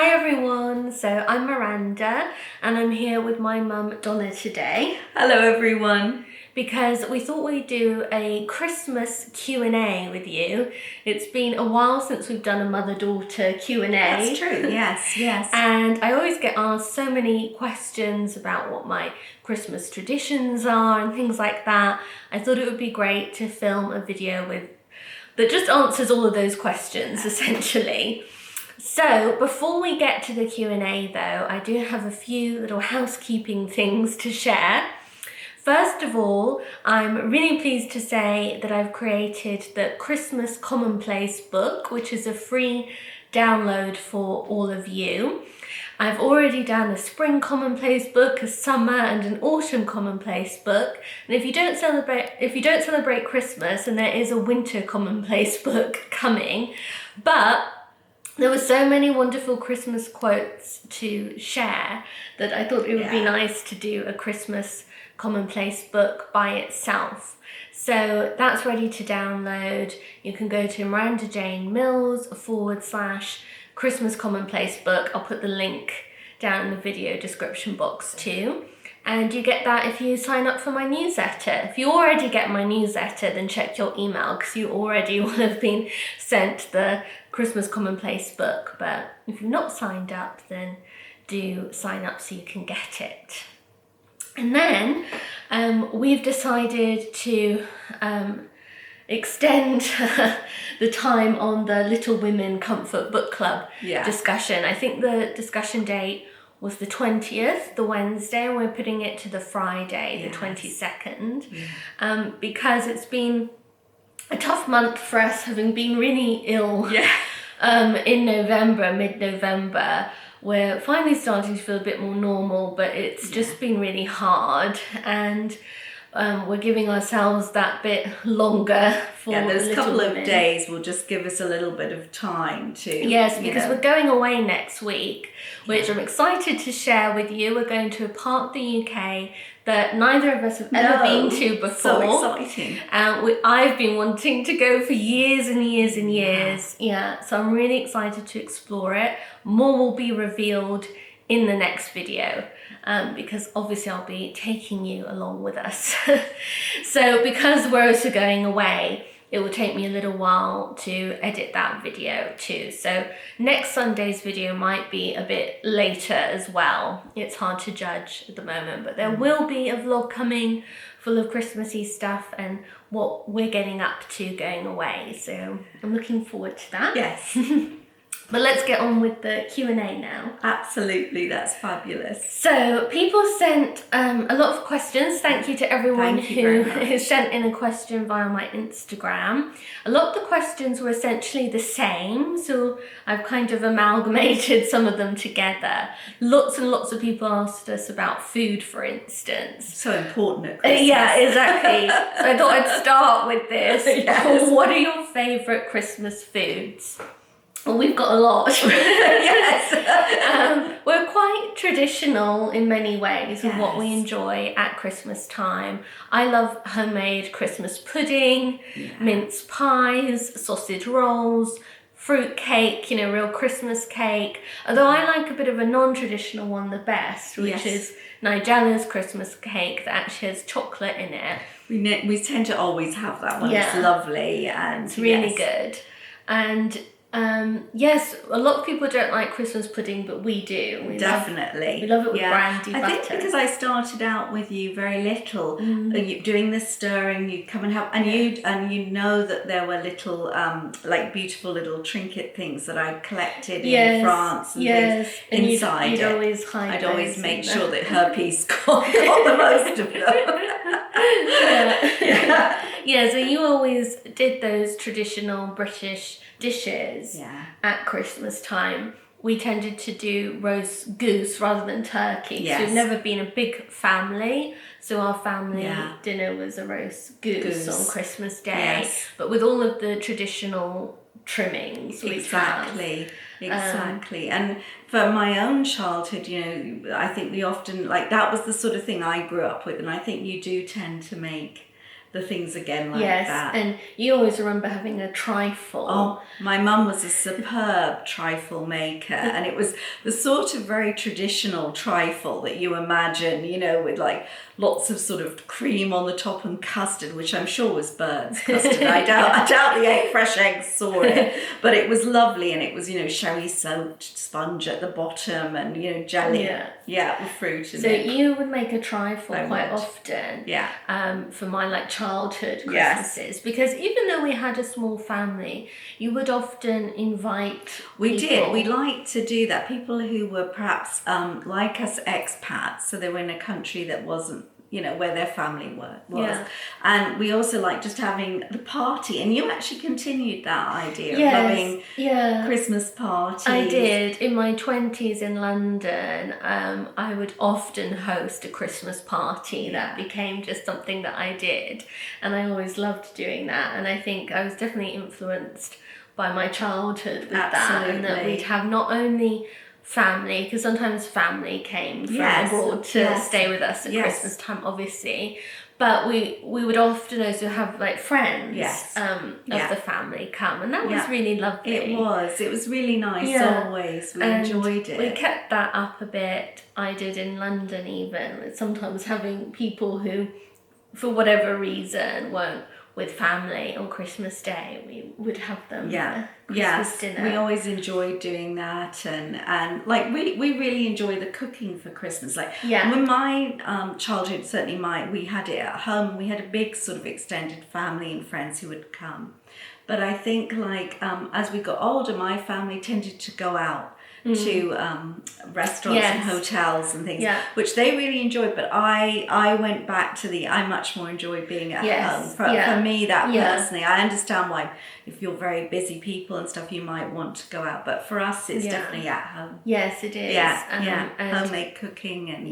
Hi everyone, so I'm Miranda and I'm here with my mum Donna today. Hello everyone. Because we thought we'd do a Christmas Q&A with you. It's been a while since we've done a mother-daughter Q&A. That's true, yes. And I always get asked so many questions about what my Christmas traditions are and things like that. I thought it would be great to film a video that just answers all of those questions essentially. So before we get to the Q&A though, I do have a few little housekeeping things to share. First of all, I'm really pleased to say that I've created the Christmas Commonplace book, which is a free download for all of you. I've already done a spring commonplace book, a summer and an autumn commonplace book. And if you don't celebrate Christmas, then there is a winter commonplace book coming. But there were so many wonderful Christmas quotes to share that I thought it would be nice to do a Christmas commonplace book by itself. So that's ready to download. You can go to Miranda Jane Mills / Christmas commonplace book. I'll put the link down in the video description box too. And you get that if you sign up for my newsletter. If you already get my newsletter, then check your email because you already will have been sent the Christmas Commonplace book. But if you've not signed up, then do sign up so you can get it. And then we've decided to extend the time on the Little Women Comfort Book Club discussion. I think the discussion date was the 20th, the Wednesday, and we're putting it to the Friday, the 22nd, because it's been a tough month for us, having been really ill in November, mid-November. We're finally starting to feel a bit more normal, but it's just been really hard, and we're giving ourselves that bit longer for those couple women. of days will just give us a little bit of time to... Yes, because we're going away next week, which I'm excited to share with you. We're going to a part of the UK that neither of us have ever been to before. So exciting. I've been wanting to go for years and years and years. Yeah, so I'm really excited to explore it. More will be revealed in the next video. Because obviously I'll be taking you along with us. So because we're also going away, it will take me a little while to edit that video too. So next Sunday's video might be a bit later as well. It's hard to judge at the moment, but there will be a vlog coming full of Christmassy stuff and what we're getting up to going away. So I'm looking forward to that. Yes. But let's get on with the Q&A now. Absolutely, that's fabulous. So people sent a lot of questions. Thank you to everyone who sent in a question via my Instagram. A lot of the questions were essentially the same, so I've kind of amalgamated some of them together. Lots and lots of people asked us about food, for instance. So important at Christmas. Yeah, exactly. So I thought I'd start with this. Yes. What are your favourite Christmas foods? Well, we've got a lot. We're quite traditional in many ways with what we enjoy at Christmas time. I love homemade Christmas pudding, mince pies, sausage rolls, fruit cake, real Christmas cake. Although I like a bit of a non-traditional one the best, which is Nigella's Christmas cake that actually has chocolate in it. We tend to always have that one. It's lovely and it's really good. And yes, a lot of people don't like Christmas pudding, but we do. We love it with brandy butter. I think because I started out with you very little, you doing the stirring, you'd come and help, and you know that there were little, like beautiful little trinket things that I collected in France and things inside you'd always hide I'd always make sure that her piece got the most of them. Yeah, so you always did those traditional British dishes at Christmas time. We tended to do roast goose rather than turkey. So we've never been a big family. So our family dinner was a roast goose on Christmas Day. But with all of the traditional trimmings. Exactly. And for my own childhood, I think we often, that was the sort of thing I grew up with. And I think you do tend to make the things again like yes, that. and you always remember having a trifle. Oh, my mum was a superb trifle maker, and it was the sort of very traditional trifle that you imagine, you know, with like lots of sort of cream on the top and custard, which I'm sure was bird's custard. I doubt the fresh eggs saw it, but it was lovely, and it was, you know, sherry soaked sponge at the bottom, and, you know, jelly, with fruit in so it. you would make a trifle quite often, for my like childhood Christmases, because even though we had a small family, you would often invite people. We liked to do that. People who were perhaps like us, expats, so they were in a country that wasn't, you know, where their family was. And we also liked just having the party, and you actually continued that idea of having Christmas parties. I did. In my 20s in London, I would often host a Christmas party. That became just something that I did, and I always loved doing that, and I think I was definitely influenced by my childhood with that, and that we'd have not only family, because sometimes family came from abroad to stay with us at Christmas time, obviously, but we would often also have like friends of the family come, and that was really lovely. It was really nice. Always we enjoyed it. We kept that up a bit. I did in London, even sometimes having people who, for whatever reason, weren't with family on Christmas Day, we would have them Christmas dinner. We always enjoyed doing that, and like we really enjoy the cooking for Christmas. Like when my childhood, certainly we had it at home. We had a big sort of extended family and friends who would come. But I think like as we got older, my family tended to go out to restaurants and hotels and things, which they really enjoyed. But I went back to I much more enjoyed being at home. For me, that personally, I understand why if you're very busy people and stuff, you might want to go out. But for us, it's definitely at home. Yes, it is. And homemade cooking and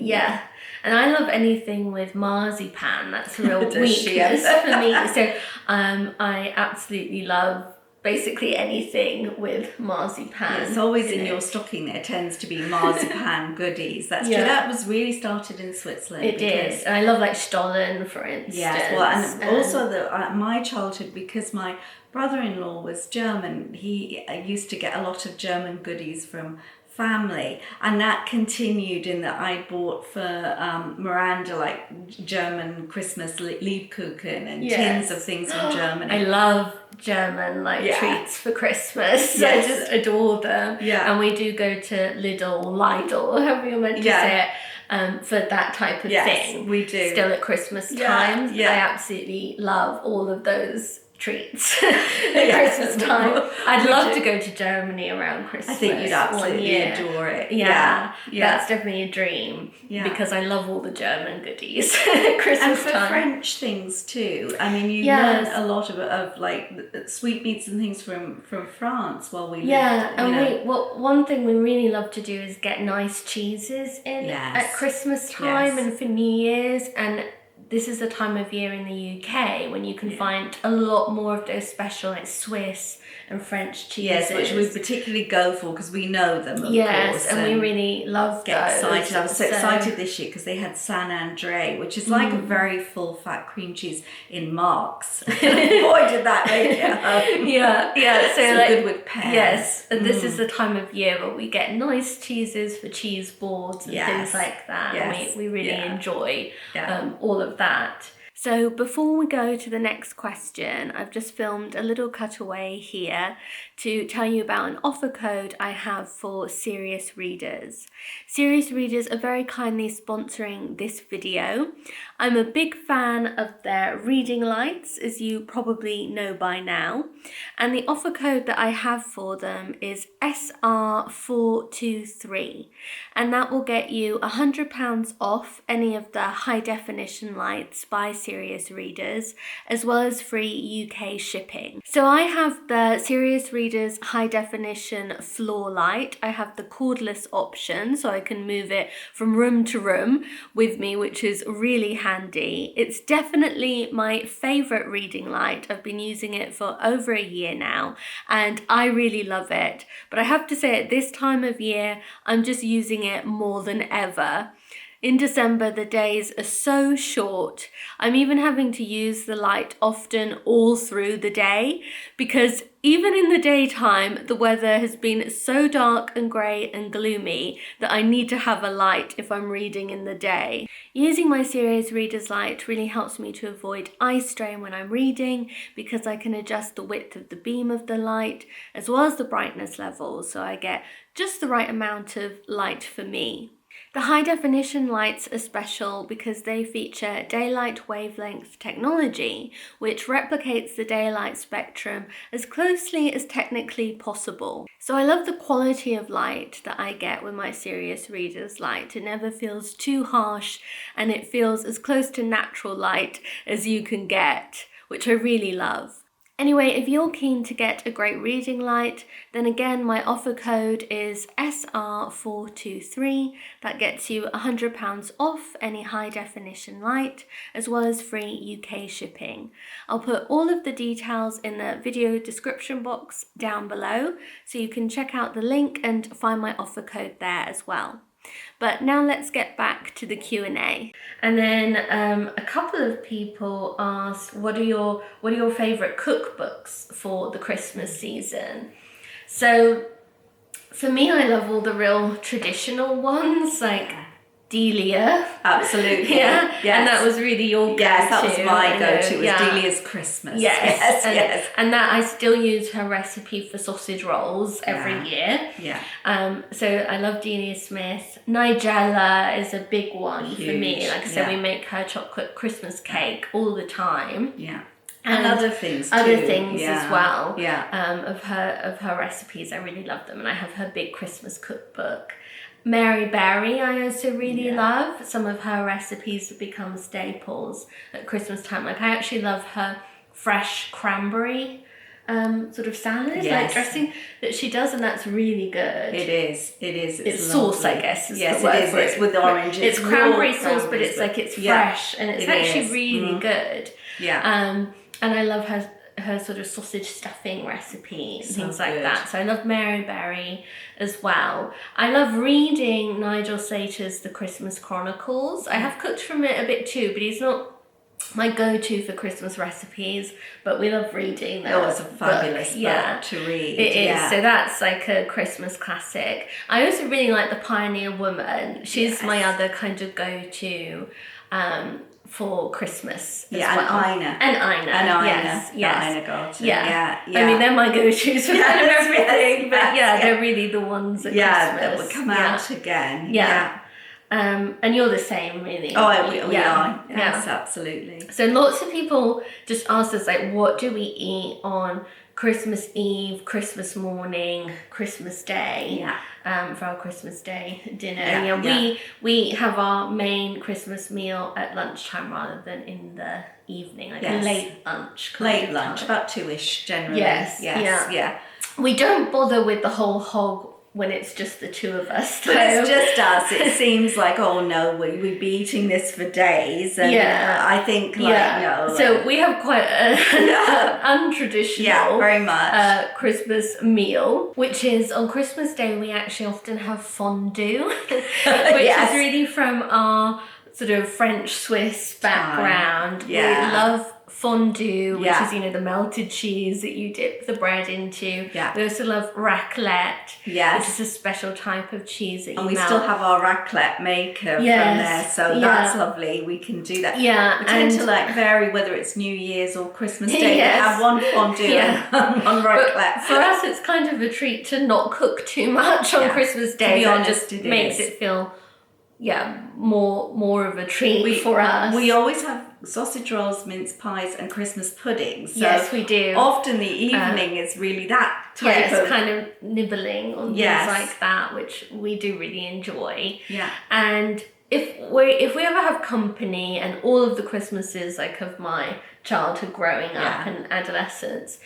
and I love anything with marzipan. That's a real weakness for me. So I absolutely love basically anything with marzipan. It's always in your stocking. There tends to be marzipan goodies. That's true. That was really started in Switzerland. It did, and I love like Stollen, for instance. Yes, well, and also my childhood, because my brother-in-law was German. He used to get a lot of German goodies from family, and that continued in that I bought for Miranda like German Christmas Lebkuchen and tins of things from Germany. I love German treats for Christmas. I just adore them. And we do go to Lidl, however you're meant to say it, for that type of thing. We do. Still at Christmas time. I absolutely love all of those treats at Christmas time. I'd love to go to Germany around Christmas. I think you'd absolutely adore it. That's definitely a dream, because I love all the German goodies at Christmas and for time. French things too. I mean, you learn a lot of like sweetmeats and things from France while we lived. And one thing we really love to do is get nice cheeses in at Christmas time and for New Year's, and this is the time of year in the UK when you can find a lot more of those special like Swiss and French cheeses. Yes, which we particularly go for because we know them, of course. And we really love get those. Excited. I was so excited this year because they had San Andre, which is like a very full fat cream cheese in Marks. Boy, did that make it. So like, good with pears. Yes, and this is the time of year where we get nice cheeses for cheese boards and things like that. And we really enjoy all of that. So before we go to the next question, I've just filmed a little cutaway here to tell you about an offer code I have for Serious Readers. Serious Readers are very kindly sponsoring this video. I'm a big fan of their reading lights, as you probably know by now, and the offer code that I have for them is SR423, and that will get you £100 off any of the high definition lights by Serious Readers, as well as free UK shipping. So I have the Serious Readers high definition floor light. I have the cordless option, so I can move it from room to room with me, which is really handy. It's definitely my favorite reading light. I've been using it for over a year now, and I really love it. But I have to say, at this time of year, I'm just using it more than ever. In December, the days are so short. I'm even having to use the light often all through the day because even in the daytime, the weather has been so dark and grey and gloomy that I need to have a light if I'm reading in the day. Using my Serious Reader's Light really helps me to avoid eye strain when I'm reading because I can adjust the width of the beam of the light as well as the brightness level, so I get just the right amount of light for me. The high definition lights are special because they feature daylight wavelength technology, which replicates the daylight spectrum as closely as technically possible. So I love the quality of light that I get with my Serious Reader's Light. It never feels too harsh and it feels as close to natural light as you can get, which I really love. Anyway, if you're keen to get a great reading light, then again, my offer code is SR423. That gets you £100 off any high definition light, as well as free UK shipping. I'll put all of the details in the video description box down below, so you can check out the link and find my offer code there as well. But now let's get back to the Q&A. And then a couple of people asked, what are your favorite cookbooks for the Christmas season? So for me, I love all the real traditional ones, like Delia. Absolutely. Yeah. Yes. And that was really your go-to. Yes, that was my go-to, was yeah. Delia's Christmas. Yes. Yes. And that I still use her recipe for sausage rolls every year. Yeah. So I love Delia Smith. Nigella is a big one Huge. For me. Like I said, we make her chocolate Christmas cake all the time. Yeah. And other things too. Other things as well. Yeah. Of her recipes. I really love them. And I have her big Christmas cookbook. Mary Berry, I also really love. Some of her recipes have become staples at Christmas time. Like I actually love her fresh cranberry sort of salad, like dressing that she does, and that's really good. It is. It's sauce, I guess. Yes, it is. It's with orange. It's cranberry sauce, but it's like it's fresh, and it's actually really good. Yeah. And I love her sort of sausage stuffing recipe and things like that. So I love Mary Berry as well. I love reading Nigel Slater's The Christmas Chronicles. I have cooked from it a bit too, but he's not my go-to for Christmas recipes, but we love reading that. Oh, it's a fabulous book to read. It is. So that's like a Christmas classic. I also really like The Pioneer Woman. She's my other kind of go-to for Christmas as well. And Ina. Yes. Ina Garten. Yeah. I mean, they're my go-tos for kind of everything, but they're really the ones at Christmas. that will come out again. Yeah. And you're the same, really. Oh, we are. Yes, absolutely. So lots of people just ask us, like, what do we eat on Christmas Eve, Christmas morning, Christmas Day, for our Christmas Day dinner. We have our main Christmas meal at lunchtime rather than in the evening, like a late lunch. Late lunch, about 2ish generally. Yes. We don't bother with the whole hog when it's just the two of us. But it's just us. It seems like, oh no, we'd be eating this for days. And I think no. So we have quite an untraditional very much. Christmas meal, which is on Christmas Day we actually often have fondue, which is really from our sort of French-Swiss background. We love fondue, which is, the melted cheese that you dip the bread into. We also love raclette, which is a special type of cheese that you melt. And we still have our raclette maker from there, so that's lovely. We can do that. We tend to vary whether it's New Year's or Christmas Day. We have one fondue and one raclette. But for us, it's kind of a treat to not cook too much on Christmas Day. To be honest, just makes it feel more of a treat for us. We always have sausage rolls, mince pies, and Christmas puddings. So yes, we do. Often the evening is really that type of kind of nibbling on things like that, which we do really enjoy. And if we ever have company, and all of the Christmases of my childhood growing up and adolescence,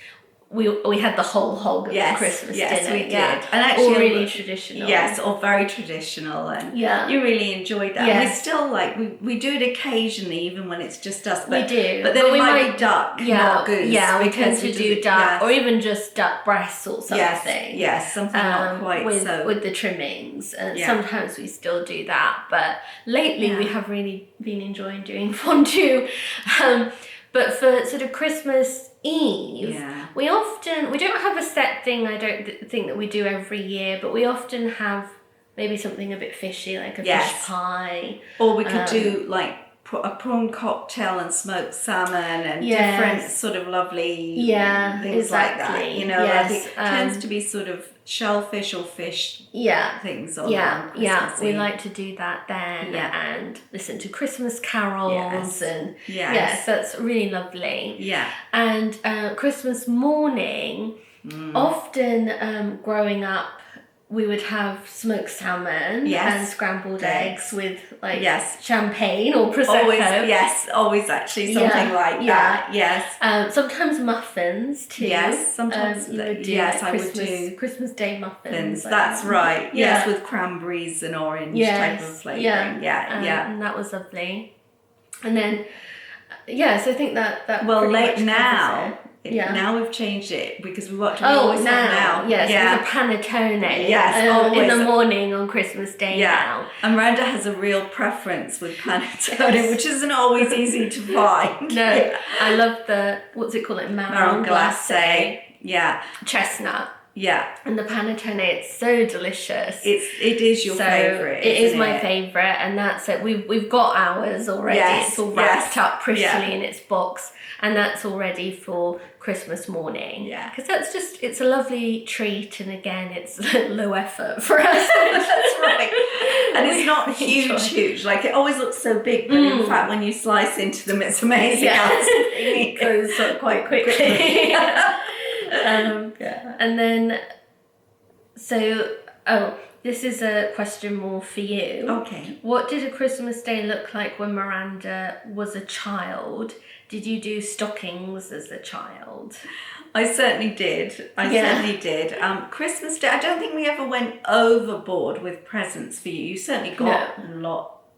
we had the whole hog of the Christmas dinner. Yes, we did. Yeah. And actually, all really traditional. Yes, all very traditional, and you really enjoyed that. Yes. And we still we do it occasionally, even when it's just us. But, we do, but then we might be duck, not goose. Yeah, we tend to do duck, or even just duck breasts or something. Yes, something not quite with the trimmings, and sometimes we still do that. But lately, we have really been enjoying doing fondue. But for sort of Christmas Eve, we don't have a set thing, I don't think, that we do every year, but we often have maybe something a bit fishy, like a fish pie. Or we could do like a prawn cocktail and smoked salmon and different sort of lovely things like that. You know, I think it tends to be sort of shellfish or fish things on Christmas Eve. We like to do that then and listen to Christmas carols and that's really lovely. And Christmas morning, often growing up, we would have smoked salmon and scrambled eggs with champagne or prosecco. Always actually something like that. Yes. Sometimes muffins too. Yes, sometimes you would do I would do Christmas Day muffins. That's right. Yes, with cranberries and orange type of flavouring. And that was lovely. And then so I think that well, late now. Now we've changed it because we always have now. Yes, with a panettone. In the morning on Christmas Day now. And Miranda has a real preference with panettone, which isn't always easy to find. No, I love the, what's it called, like marron glacé. Yeah. Chestnut. Yeah. And the panettone, it's so delicious. It is your favourite. It is my favourite, and that's it. We've got ours already. It's all wrapped up prettily in its box, and that's all ready for Christmas morning. Yeah. Because it's a lovely treat, and again, it's low effort for us. That's right. And it's not huge. Like, it always looks so big, but in fact, when you slice into them, it's amazing. It goes up quite quickly. And then, this is a question more for you. Okay. What did a Christmas Day look like when Miranda was a child? Did you do stockings as a child? I certainly did. Certainly did. Christmas Day, I don't think we ever went overboard with presents for you. You certainly got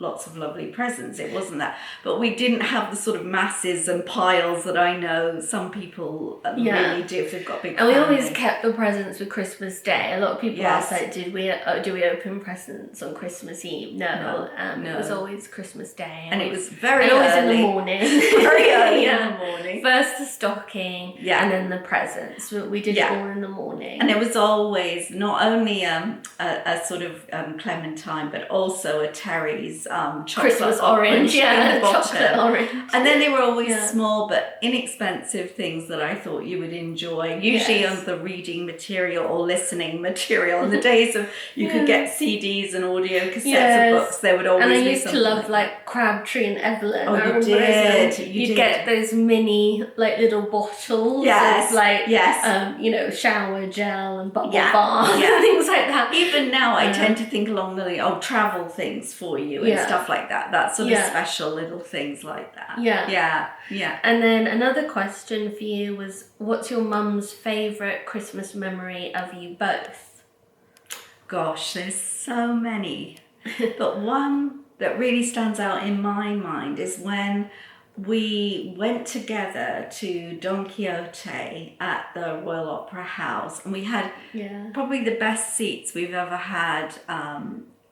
lots of lovely presents. It wasn't that. But we didn't have the sort of masses and piles that I know some people really do if they've got big family. And we always kept the presents with Christmas Day. A lot of people ask, like, do we open presents on Christmas Eve? No. It was always Christmas Day. And it was very early. Always in the morning. Very early in the morning. First the stocking and then the presents. We did it all in the morning. And it was always not only a sort of clementine, but also a Terry's chocolate Christmas orange, chocolate orange. And then they were always small but inexpensive things that I thought you would enjoy, usually on the reading material or listening material. In the days of you could get CDs and audio cassettes of books, there would always be something. And I used to love like Crabtree and Evelyn. Oh, you did. You'd get those mini little bottles of shower gel and bubble bath and things like that. Even now I tend to think along the travel things for you and stuff like that sort of special little things like that. Yeah. And then another question for you was, what's your mum's favourite Christmas memory of you both? Gosh, there's so many. But one that really stands out in my mind is when we went together to Don Quixote at the Royal Opera House, and we had probably the best seats we've ever had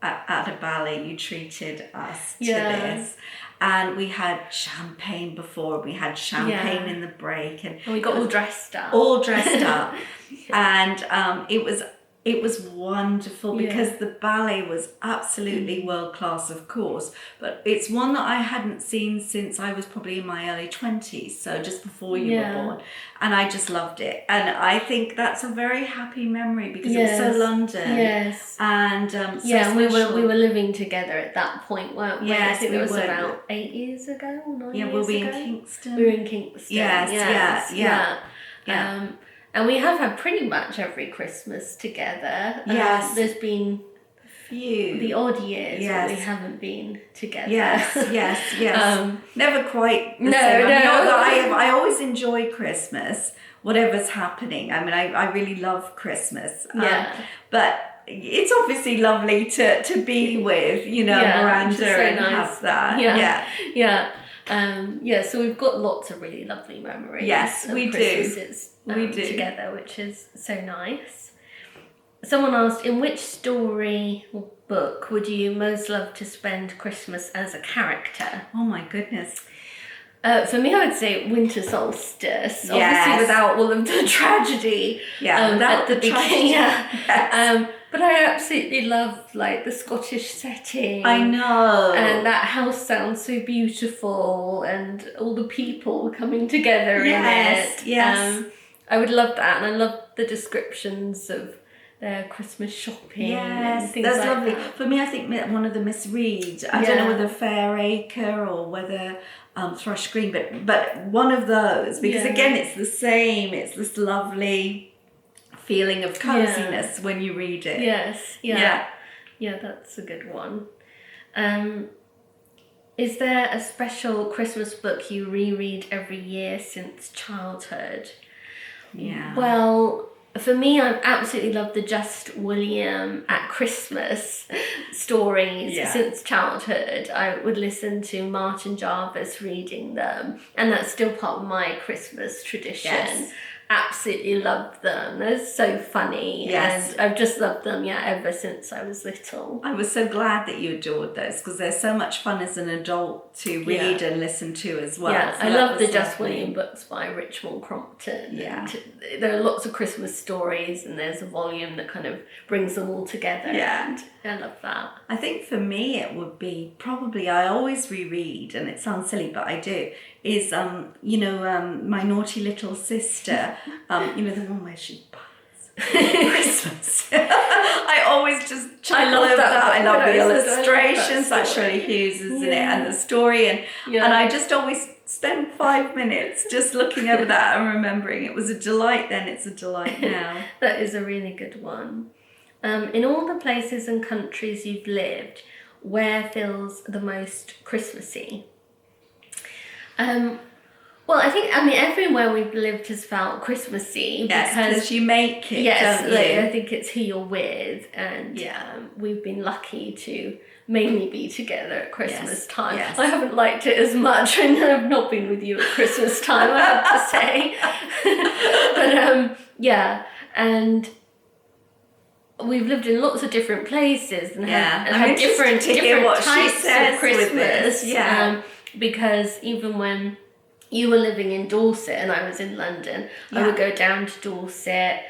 at a ballet. You treated us to this. And we had champagne before. We had champagne in the break. And we got all dressed up. And it was wonderful because the ballet was absolutely world class, of course, but it's one that I hadn't seen since I was probably in my early 20s, so just before you were born, and I just loved it. And I think that's a very happy memory because it was so London. And and we were living together at that point, weren't we? I think it was about 8 years ago or 9 years ago. Were we in Kingston? We were in Kingston. Yeah. And we have had pretty much every Christmas together. There's been few. The odd years Yes. when we haven't been together. Yes. Never quite the No, same. I mean, no. not that I always enjoy Christmas, whatever's happening. I mean, I really love Christmas. Yeah. But it's obviously lovely to be with, Yeah, Miranda, which is so and nice. have that. Yeah. So we've got lots of really lovely memories. Yes, of we do. Christmases, We do. together, which is so nice. Someone asked, in which story or book would you most love to spend Christmas as a character? Oh my goodness. For me, I would say Winter Solstice. Yes. Obviously, without all of the tragedy. Without at the the beginning. tragedy. Yeah. Yes. But I absolutely love the Scottish setting. I know. And that house sounds so beautiful, and all the people coming together in it. Yes. I would love that, and I love the descriptions of their Christmas shopping. Yes, and things that's like lovely. that. For me, I think one of the misreads, I don't know whether Fairacre or whether Thrush Green, but one of those, because again, it's the same. It's this lovely feeling of coziness when you read it. Yes, yeah, that's a good one. Is there a special Christmas book you reread every year since childhood? Yeah. Well, for me, I absolutely love the Just William at Christmas stories since childhood. I would listen to Martin Jarvis reading them, and that's still part of my Christmas tradition. Yes. Absolutely love them. They're so funny. Yes. And I've just loved them, ever since I was little. I was so glad that you adored those, because they're so much fun as an adult to read and listen to as well. Yeah, So I that love the was Just lovely. William books by Richmond Crompton. Yeah. And there are lots of Christmas stories, and there's a volume that kind of brings them all together. Yeah. And I love that. I think for me it would be probably, I always reread, and it sounds silly, but I do, is My Naughty Little Sister, the one where she buys Christmas. I always just chuckle over that. I love the illustrations, that's Shirley Hughes, isn't it, and the story, and I just always spend 5 minutes just looking over that and remembering. It was a delight then, it's a delight now. That is a really good one. In all the places and countries you've lived, where feels the most Christmassy? Well, I think, everywhere we've lived has felt Christmassy. Yes, because you make it, don't you? I think it's who you're with, and we've been lucky to mainly be together at Christmas time. Yes. I haven't liked it as much when I've not been with you at Christmas time, I have to say. But and we've lived in lots of different places and had different types of Christmas. Because even when you were living in Dorset and I was in London, I would go down to Dorset.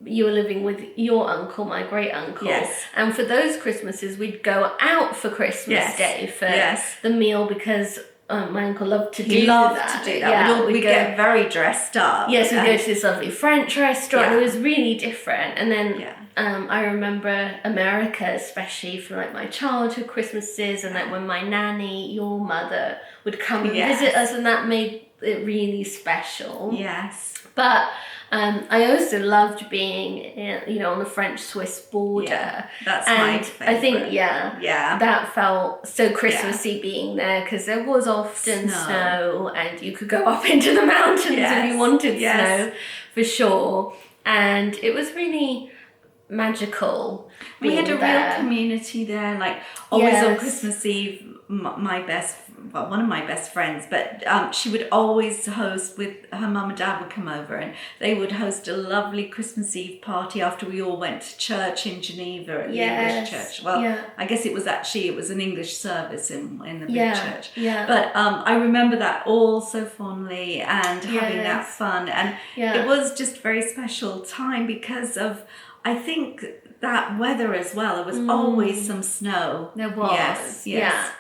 You were living with your uncle, my great uncle. Yes. And for those Christmases, we'd go out for Christmas Day for the meal, because my uncle loved to do that. Yeah, we'd get very dressed up. Yes, we'd go to this lovely French restaurant. And it was really different. And then I remember America, especially for my childhood Christmases, and when my nanny, your mother, would come and visit us, and that made it really special. Yes. But I also loved being, on the French-Swiss border. Yeah, that's my favourite. I think, that felt so Christmassy being there, because there was often snow, and you could go up into the mountains if you wanted snow, for sure. And it was really magical. We had a real community there, always on Christmas Eve. One of my best friends, but she would always host, with her mum and dad would come over, and they would host a lovely Christmas Eve party after we all went to church in Geneva at the English church. Well, I guess it was an English service in the big church. Yeah. But I remember that all so fondly, and having that fun, and it was just a very special time because of, I think, that weather as well. There was always some snow. There was. Yes.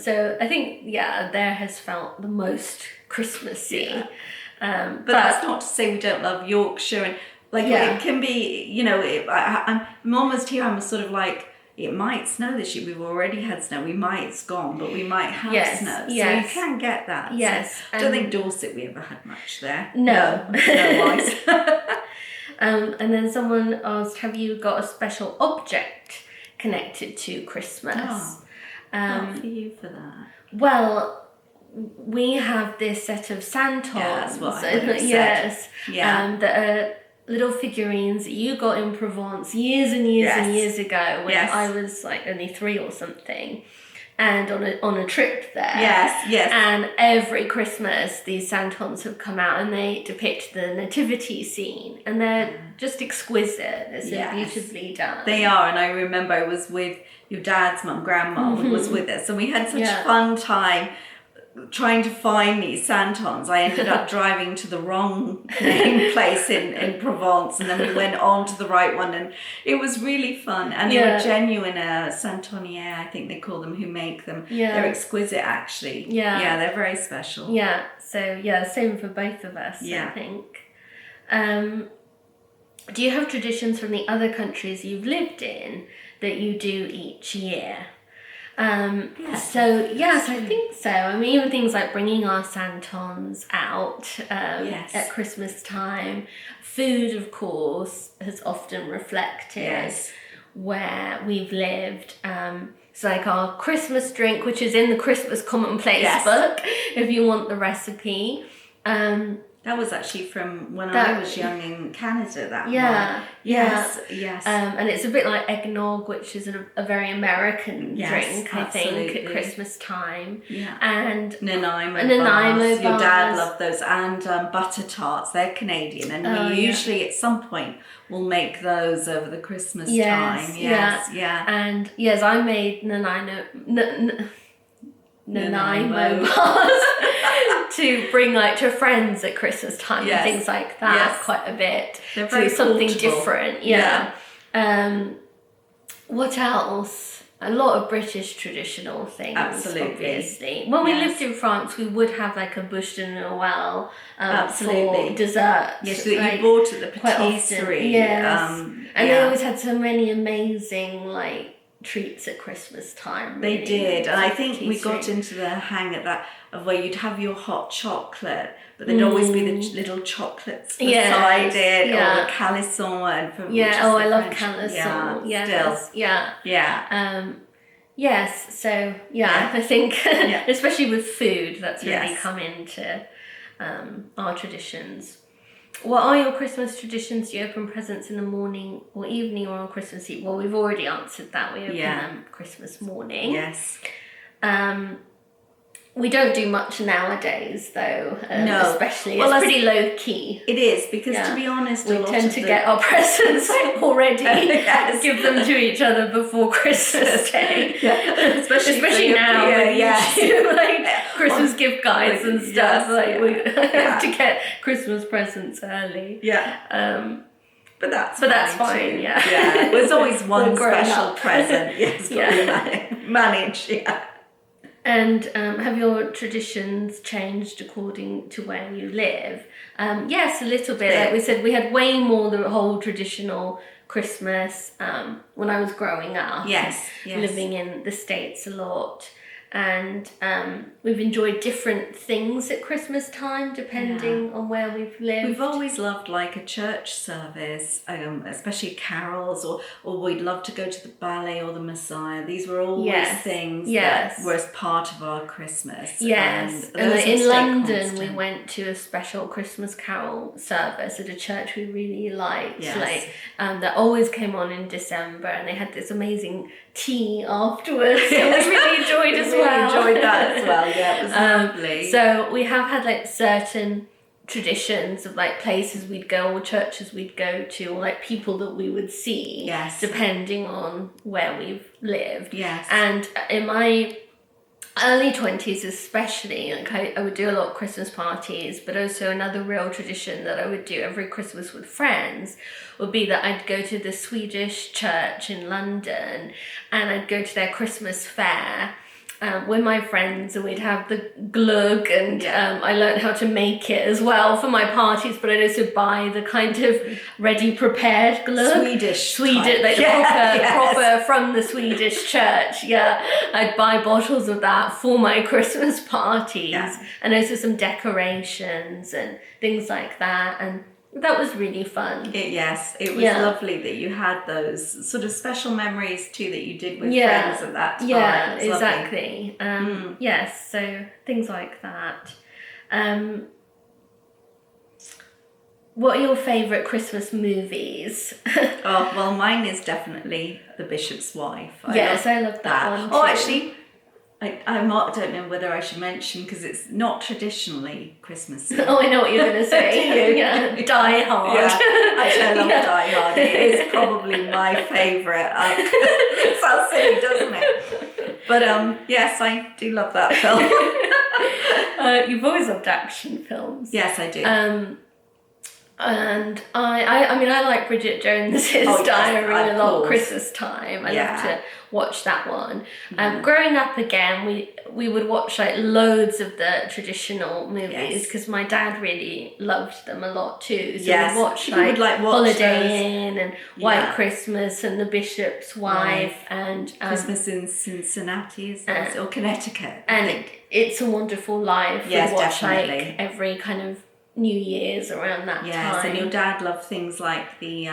So I think, there has felt the most Christmassy. Yeah. But that's not to say we don't love Yorkshire, and it can be, I'm almost here, I'm sort of it might snow this year. We've already had snow. It's gone, but we might have snow. So you can get that. Yes. So I don't think Dorset we ever had much there. No. No ice. And then someone asked, have you got a special object connected to Christmas? For you for that. Well, we have this set of santons. Yeah, that's what I would have said. Yes. Yeah. That are little figurines that you got in Provence years and years and years ago when I was like only 3 or something. And on a trip there. Yes. And every Christmas, these santons have come out and they depict the nativity scene. And they're just exquisite. They're so beautifully done. They are. And I remember I was with your dad's mum, grandma, who was with us. And we had such a fun time trying to find these santons. I ended up driving to the wrong place in Provence, and then we went on to the right one, and it was really fun. And they were genuine santonier, I think they call them, who make them. They're exquisite, actually. They're very special. So same for both of us, I think. Do you have traditions from the other countries you've lived in that you do each year? So yes, I think so. I mean, even things like bringing our santons out at Christmas time. Food, of course, has often reflected where we've lived. So like our Christmas drink, which is in the Christmas Commonplace book, if you want the recipe. That was actually from when I was young in Canada, that one. Yes. And it's a bit like eggnog, which is a very American drink, I think, at Christmas time. And Nanaimo bars. Your dad loved those. And butter tarts, they're Canadian. And we usually at some point will make those over the Christmas time. And yes, I made Nanaimo bars to bring like to friends at Christmas time and things like that quite a bit. They're very something portable. Different. What else? A lot of British traditional things, obviously. When we lived in France, we would have like a bûche de Noël for dessert. Yes, that you bought at the patisserie. And they always had so many amazing like treats at Christmas time. They did, and I think we got into the hang at that of where you'd have your hot chocolate, but there'd always be the little chocolates beside it, or the calisson one. I love calisson. I think especially with food, that's really come into our traditions. What are your Christmas traditions? Do you open presents in the morning or evening or on Christmas Eve? Well, we've already answered that. We open them Christmas morning. Yes. We don't do much nowadays, though. No. Especially, it's pretty low key. It is, because to be honest, we tend to get our presents already, give them to each other before Christmas Day. Especially now with YouTube, like Christmas gift guides and stuff. We have to get Christmas presents early. But that's fine. There's always one special present. We manage. And have your traditions changed according to where you live? Yes, a little bit. Like we said, we had way more the whole traditional Christmas when I was growing up. Yes. Living in the States a lot. And we've enjoyed different things at Christmas time depending on where we've lived. We've always loved like a church service, especially carols, or we'd love to go to the ballet or the Messiah. These were always things that were as part of our Christmas. Yes, and in London we went to a special Christmas carol service at a church we really liked. That always came on in December, and they had this amazing tea afterwards. We really enjoyed as well. Enjoyed that as well. Yeah, it was lovely. So we have had like certain traditions of like places we'd go or churches we'd go to, or like people that we would see, depending on where we've lived. And in my early 20s especially, like I would do a lot of Christmas parties, but also another real tradition that I would do every Christmas with friends would be that I'd go to the Swedish church in London, and I'd go to their Christmas fair with my friends, and we'd have the glögg, and I learned how to make it as well for my parties, but I'd also buy the kind of ready prepared glögg. Swedish, like the proper from the Swedish church. I'd buy bottles of that for my Christmas parties, and also some decorations and things like that. And that was really fun. Yes, it was lovely that you had those sort of special memories too that you did with friends at that time. Yeah, exactly. Yes, so things like that. What are your favourite Christmas movies? Oh, well, mine is definitely The Bishop's Wife. I love that one too. Oh, actually, I don't know whether I should mention, because it's not traditionally Christmassy. Oh, I know what you're going to say. Yeah, Die Hard. Yeah, actually, I love Die Hard. It is probably my favourite. It sounds silly, doesn't it? But yes, I do love that film. You've always loved action films. Yes, I do. And I mean, I like Bridget Jones's Diary a lot at Christmas time. I love to watch that one. Growing up again, we would watch like loads of the traditional movies because my dad really loved them a lot too. So we'd watch like Holiday Inn and White Christmas and The Bishop's Wife and Christmas in Cincinnati or Connecticut. And It's a Wonderful Life. Yes, we'd watch definitely. like every kind of New Year's around that time. Yes, and your dad loved things like the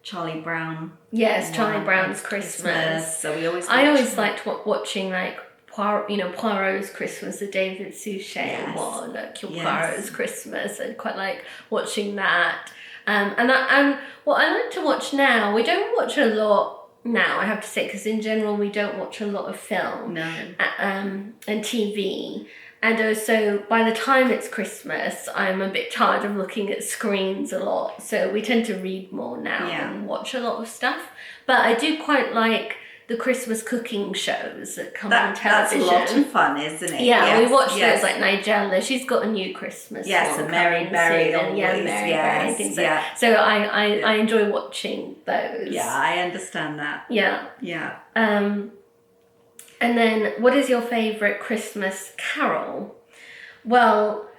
Charlie Brown. Yes, Charlie Brown's Christmas. So we always. I always liked watching like Poirot's Christmas, the David Suchet one, like Poirot's Christmas. I quite like watching that. And what I like to watch now, we don't watch a lot now, I have to say, because in general we don't watch a lot of film and TV. And also, by the time it's Christmas, I'm a bit tired of looking at screens a lot. So we tend to read more now and watch a lot of stuff. But I do quite like the Christmas cooking shows that come on television. That's a lot of fun, isn't it? Yeah, we watch those, like Nigella. She's got a new Christmas one and Mary Berry always. Mary Berry, things like that. So I enjoy watching those. Yeah, I understand that. Yeah. Yeah. And then, what is your favourite Christmas carol? Well,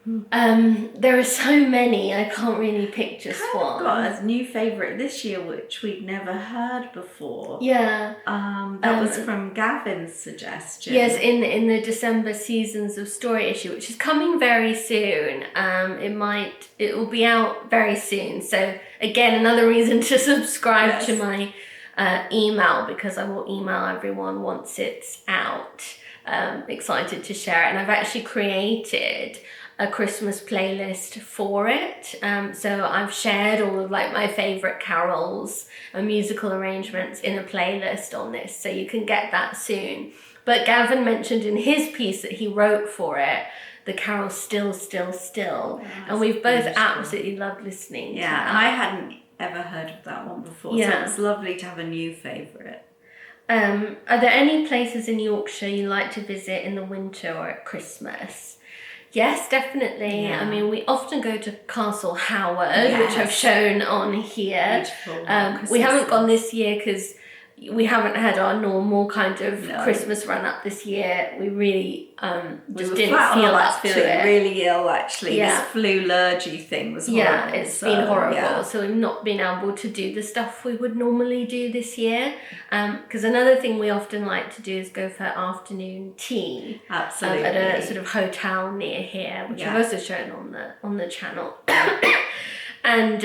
there are so many, I can't really pick just one. I've got a new favourite this year, which we'd never heard before. Yeah. That was from Gavin's suggestion. Yes, in the December Seasons of Story issue, which is coming very soon. It will be out very soon. So again, another reason to subscribe to my email, because I will email everyone once it's out. Excited to share it, and I've actually created a Christmas playlist for it. So I've shared all of like my favourite carols and musical arrangements in a playlist on this, so you can get that soon. But Gavin mentioned in his piece that he wrote for it the carol Still, Still, Still, and we've both absolutely loved listening to that. And I hadn't ever heard of that one before, so it's lovely to have a new favourite. Are there any places in Yorkshire you like to visit in the winter or at Christmas? Yes, definitely. Yeah. I mean, we often go to Castle Howard, which I've shown on here. Beautiful. We haven't gone this year because we haven't had our normal kind of Christmas run up this year. We really just didn't feel up to it. Really ill, actually. This flu lurgy thing was horrible. Yeah, it's been horrible. So we've not been able to do the stuff we would normally do this year. Because another thing we often like to do is go for afternoon tea. Absolutely. At a sort of hotel near here, which I've also shown on the channel. And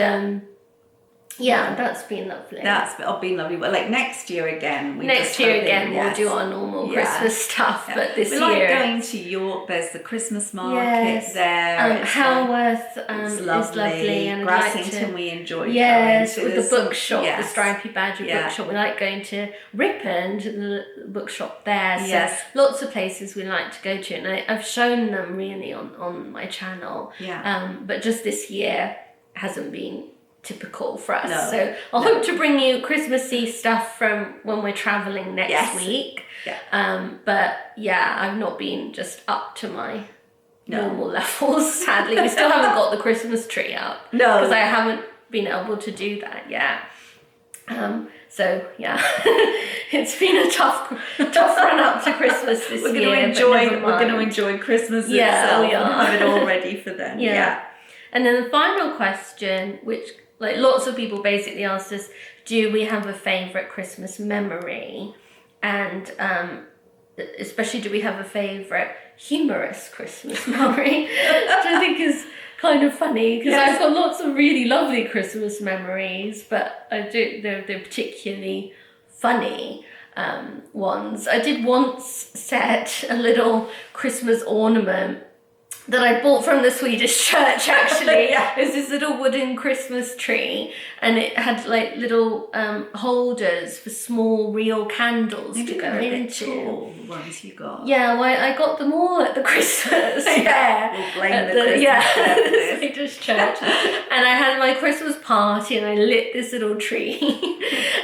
that's been lovely. That's been lovely. Well, like next year again. We'll do our normal Christmas stuff. But this year, like going to York. There's the Christmas market there. Haworth is lovely, and Grassington we enjoyed. Yes, with the bookshop, the Stripy Badger bookshop. We like going to Ripon, to the bookshop there. So lots of places we like to go to, and I've shown them really on my channel. Yeah. But just this year hasn't been typical for us. So I'll hope to bring you Christmassy stuff from when we're travelling next week. But I've not been just up to my normal levels, sadly. We still haven't got the Christmas tree up. Because I haven't been able to do that yet. It's been a tough run up to Christmas this year. We're going to enjoy Christmas itself and have it all ready for then. Yeah. And then the final question, which like lots of people basically asked us, do we have a favourite Christmas memory? And especially, do we have a favourite humorous Christmas memory? Which I think is kind of funny because Yes. I've got lots of really lovely Christmas memories, but they're particularly funny ones. I did once set a little Christmas ornament that I bought from the Swedish church, actually. Yeah. It was this little wooden Christmas tree, and it had like little holders for small real candles to go into. Tall, the ones you got. Yeah, well, I got them all at the Christmas fair. We'll blame At the Christmas fair for the this. Swedish church. And I had my Christmas party and I lit this little tree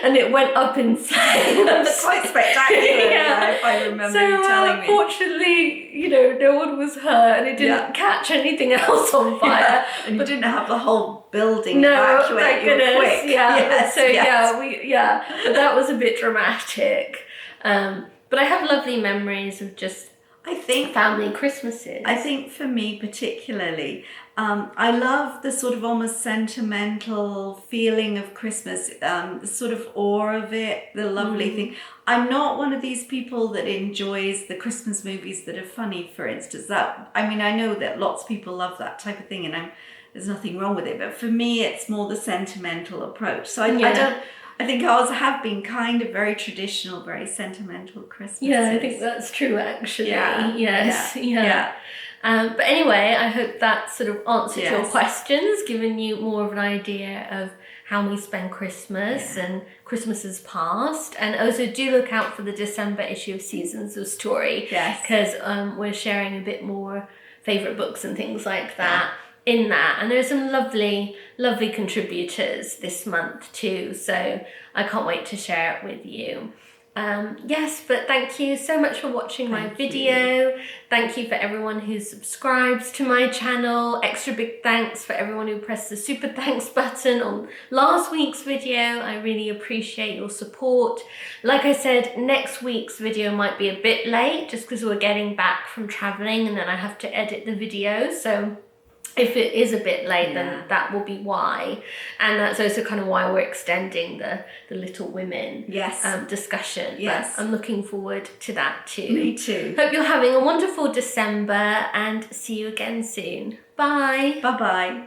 and it went up in flames. That's quite spectacular. Yeah. I remember So you telling me. fortunately, you know, no one was hurt and it didn't catch anything else on fire. Yeah. And you didn't have the whole building No, evacuate. thank You were goodness. quick. Yeah. Yes, So yes. but that was a bit dramatic. But I have lovely memories of just I think family Christmases. I think for me particularly, I love the sort of almost sentimental feeling of Christmas, the sort of awe of it, the lovely thing. I'm not one of these people that enjoys the Christmas movies that are funny, for instance. I know that lots of people love that type of thing, and there's nothing wrong with it. But for me, it's more the sentimental approach. So I think ours have been kind of very traditional, very sentimental Christmases. Yeah, I think that's true, actually. Yeah. Yes. Yeah. Yeah. But anyway, I hope that sort of answered your Yes. questions, given you more of an idea of how we spend Christmas and Christmases past. And also do look out for the December issue of Seasons of Story. Yes. Because we're sharing a bit more favourite books and things like that in that. And there's some lovely contributors this month too. So I can't wait to share it with you. Yes, but thank you so much for watching my video. Thank you for everyone who subscribes to my channel. Extra big thanks for everyone who pressed the super thanks button on last week's video. I really appreciate your support. Like I said, next week's video might be a bit late just because we're getting back from traveling and then I have to edit the video. So if it is a bit late, then that will be why. And that's also kind of why we're extending the Little Women discussion. Yes. But I'm looking forward to that too. Me too. Hope you're having a wonderful December and see you again soon. Bye. Bye-bye.